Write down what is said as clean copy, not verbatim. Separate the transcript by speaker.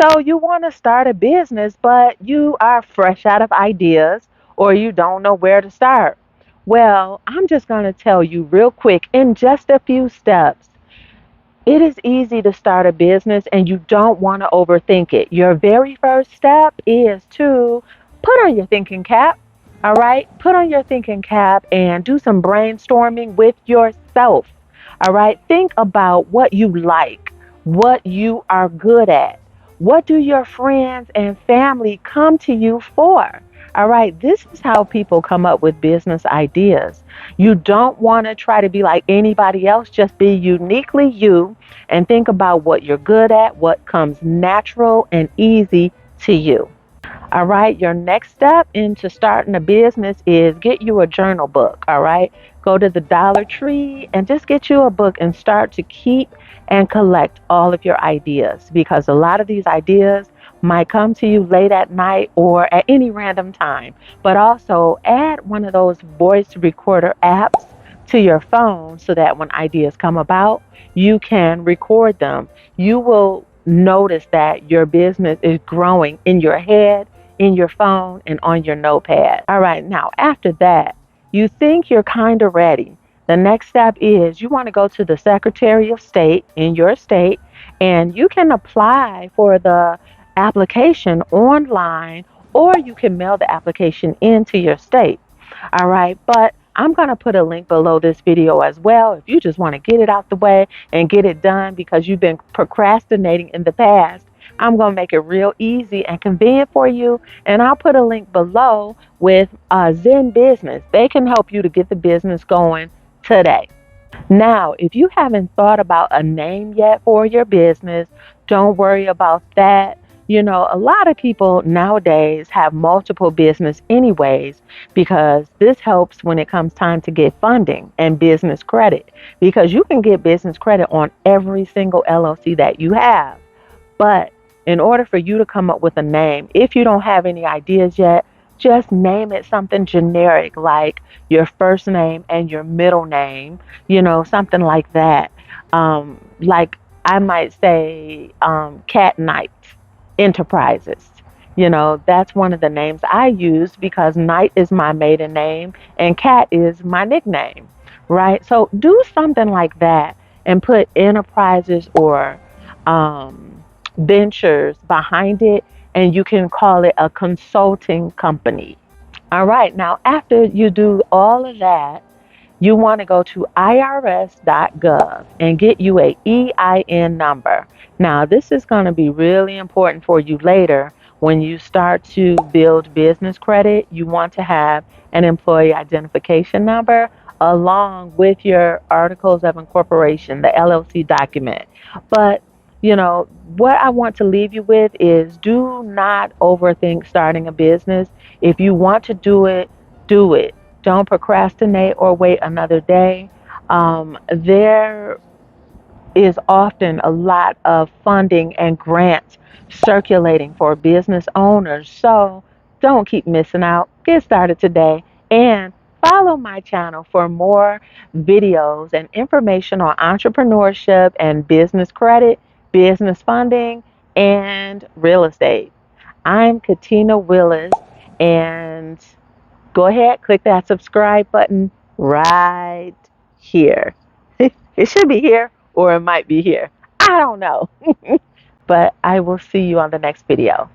Speaker 1: So you want to start a business, but you are fresh out of ideas or you don't know where to start. Well, I'm just going to tell you real quick in just a few steps. It is easy to start a business and you don't want to overthink it. Your very first step is to put on your thinking cap. All right? Put on your thinking cap and do some brainstorming with yourself. All right? Think about what you like, what you are good at. What do your friends and family come to you for? All right? This is how people come up with business ideas. You don't want to try to be like anybody else, just be uniquely you and think about what you're good at, what comes natural and easy to you. All right, your next step into starting a business is get you a journal book. All right, go to the Dollar Tree and just get you a book and start to keep and collect all of your ideas because a lot of these ideas might come to you late at night or at any random time. But also add one of those voice recorder apps to your phone so that when ideas come about, you can record them. You will notice that your business is growing in your head, in your phone, and on your notepad. All right, now after that, you think you're kind of ready. The next step is you want to go to the Secretary of State in your state and you can apply for the application online or you can mail the application into your state. All right, but I'm going to put a link below this video as well if you just want to get it out the way and get it done because you've been procrastinating in the past. I'm going to make it real easy and convenient for you. And I'll put a link below with Zen Business. They can help you to get the business going today. Now, if you haven't thought about a name yet for your business, don't worry about that. You know, a lot of people nowadays have multiple business anyways because this helps when it comes time to get funding and business credit because you can get business credit on every single LLC that you have. But in order for you to come up with a name, if you don't have any ideas yet, just name it something generic like your first name and your middle name, something like that. Like I might say Cat Knight Enterprises. That's one of the names I use because Knight is my maiden name and Cat is my nickname, right? So do something like that and put enterprises or ventures behind it, and you can call it a consulting company. All right, now after you do all of that, you want to go to irs.gov and get you a EIN number. Now, this is going to be really important for you later when you start to build business credit. You want to have an employee identification number along with your articles of incorporation, the LLC document. But what I want to leave you with is do not overthink starting a business. If you want to do it, do it. Don't procrastinate or wait another day. There is often a lot of funding and grants circulating for business owners. So don't keep missing out. Get started today and follow my channel for more videos and information on entrepreneurship and business credit, business funding, and real estate. I'm Katina Willis, and go ahead, click that subscribe button right here. It should be here or it might be here. I don't know. But I will see you on the next video.